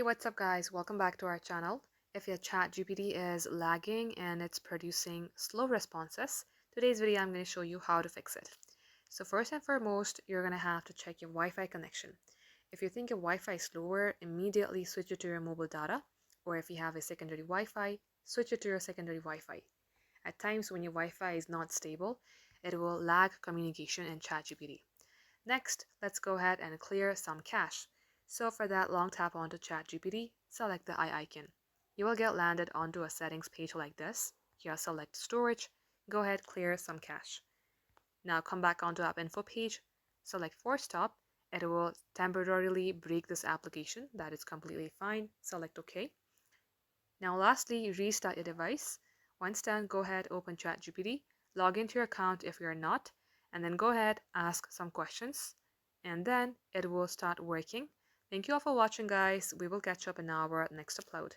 Hey, what's up guys? Welcome back to our channel. If your ChatGPT is lagging and it's producing slow responses, today's video I'm going to show you how to fix it. So first and foremost, you're going to have to check your Wi-Fi connection. If you think your Wi-Fi is slower, immediately switch it to your mobile data, or if you have a secondary Wi-Fi, switch it to your secondary Wi-Fi. At times when your Wi-Fi is not stable, it will lag communication in ChatGPT. Next, let's go ahead and clear some cache. So for that, long tap onto ChatGPT, select the eye icon. You will get landed onto a settings page like this. Here, select storage, go ahead, clear some cache. Now come back onto app info page, select force stop. It will temporarily break this application. That is completely fine. Select OK. Now lastly, restart your device. Once done, go ahead, open ChatGPT, log into your account if you're not, and then go ahead, ask some questions, and then it will start working. Thank you all for watching, guys. We will catch up in our next upload.